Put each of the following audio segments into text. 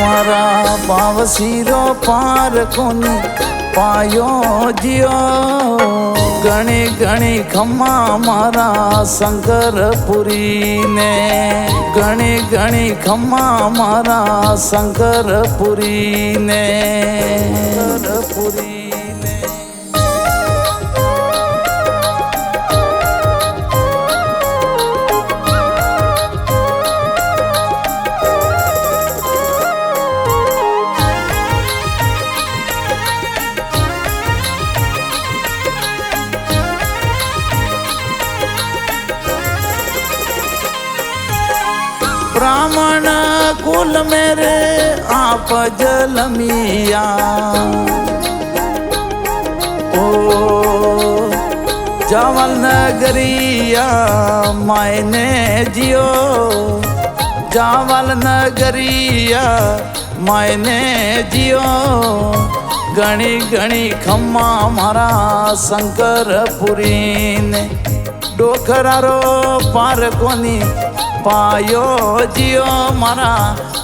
मारा बावसीरो पार कोनी पायो जियो। घणी घणी खम्मा मारा शंकरपुरी ने, घणी घणी खम्मा मारा शंकरपुरी ने, शंकरपुरी ने। ब्राह्मण कुल मेरे आप जलमिया, ओ जावल नगरिया मायने जियो, जावल नगरिया मायने जियो। घणी घणी खम्मा मारा शंकरपुरी ने, डोखरारो पार कोनी पायो जियो। मारा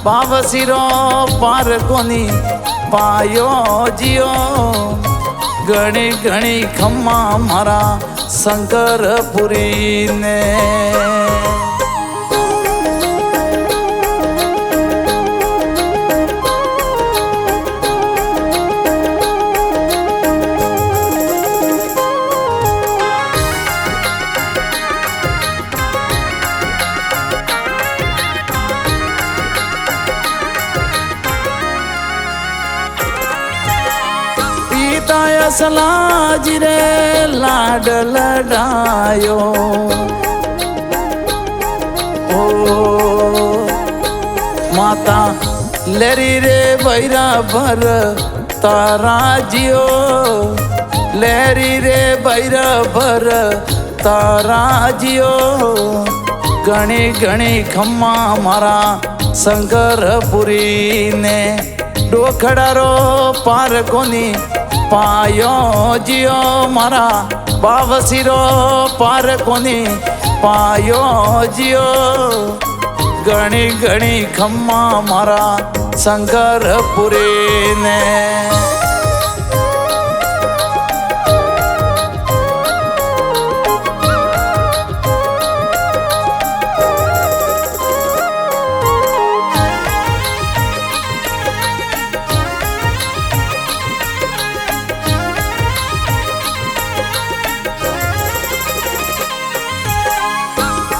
बावसीरो पार कोनी पायो जियो। घणी घणी खम्मा मारा शंकरपुरी ने। सलाज रे लाड लडायो, ओ माता लेरी रे बैरा भर तारा जियो, लेरी रे बैरा भर तारा जियो। घणी घणी खम्मा मारा शंकरपुरी ने, डोखड़ारो पार कोनी पायो जियो। मारा बावसीरो पार कोनी पायो जियो। घणी घणी खम्मा मारा शंकरपुरी ने।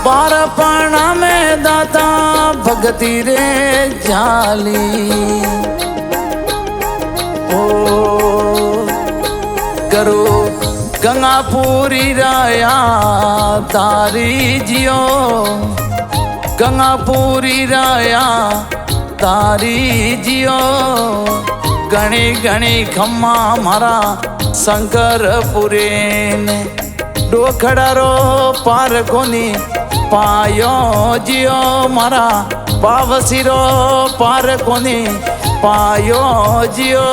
बारपणा में दाता भगती रे जाली, ओ करो गंगापुरी राया तारी जियो, गंगापुरी राया तारी जियो। घणी घणी खम्मा मारा शंकरपुरी ने, डोखड़ारो पार कोनी पायो जियो। मारा बावसीरो पार कोनी पायो जियो।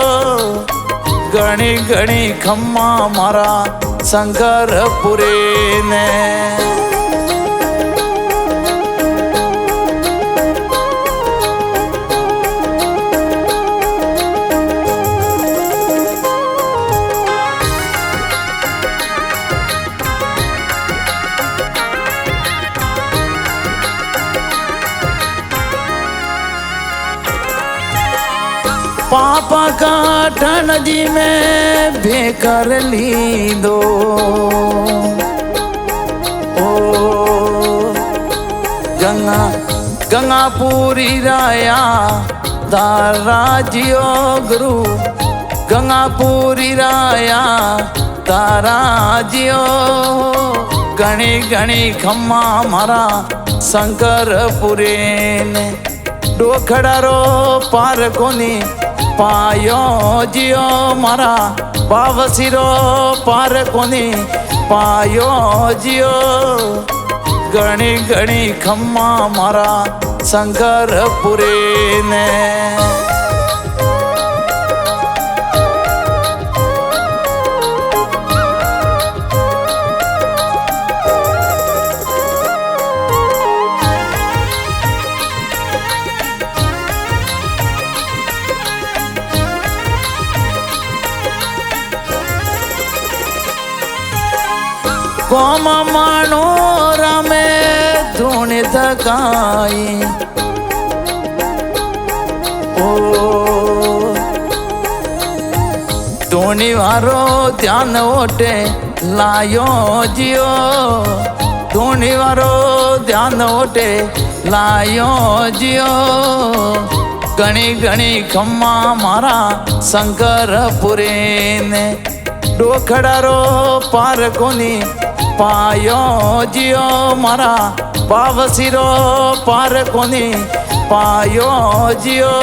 घणी घणी खम्मा मारा शंकरपुरी ने। पापा काटन जी में भेकर ली दो, ओ गंगा गंगापुरी राया तारा जियो। गुरु गंगापुरी राया तारा जियो। घणी घणी खम्मा मारा शंकरपुरी ने, डोखड़ारो पार कोनी पायो जियो। मारा बावसीरो पार कोनी पायो जियो। घणी घणी खम्मा मारा शंकरपुरी ने। કોમ માણો રામે ધૂણી ધકાઈ ઓ ધૂણી વારો ધ્યાન ઓટે લાયો જીઓ ધૂણી વારો ધ્યાન ઓટે લાયો જીઓ ઘણી ઘણી ખમ્મા મારા શંકરપુરી ને ડોખડારો પાર કોની પાયો જીઓ મારા પાવસીરો પાર કોની પાયો જીઓ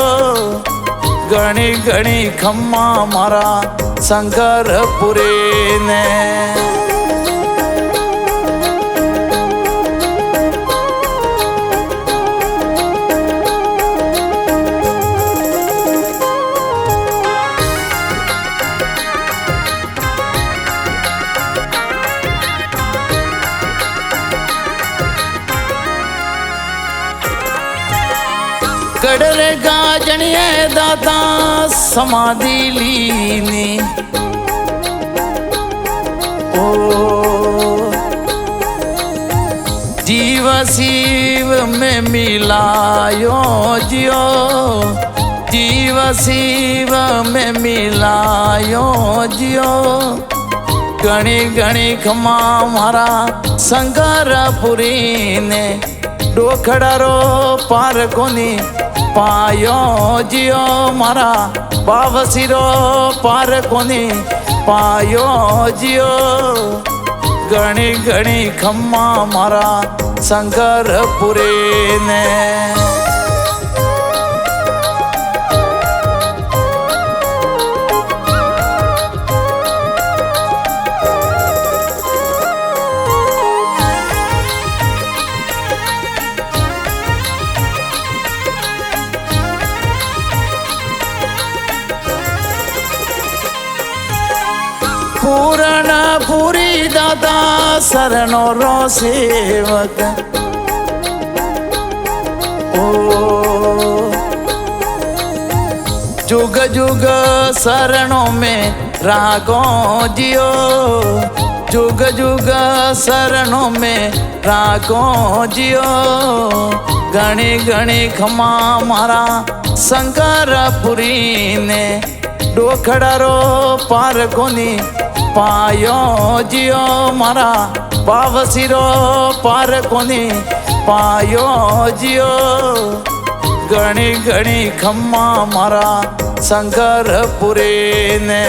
ઘણી ઘણી ખમ્મા મારા શંકરપુરી ને કડરે ગાજણીએ દાતા સમાધિ લીની ઓ જીવ શિવ में मिलायो जियो जीव शिव में मिलायो जियो घणी घणी खमा मारा शंकरपुरी ने डोखड़ारो पार कोनी पायो जियो मारा बावसीरो पार कोनी पायो जियो घणी घणी खम्मा मारा शंकरपुरी ने पूरण पूरी दादा शरणो रो सेवक ओ जुग जुग शरणों में रागो जियो जुग जुग शरणों में रागो जियो घणी घणी खमा मारा शंकरपुरी ने डोखड़ारो पार कोनी पायो जियो मारा बावसीरो पार कोनी पायो जियो घणी घणी खम्मा मारा शंकरपुरी ने।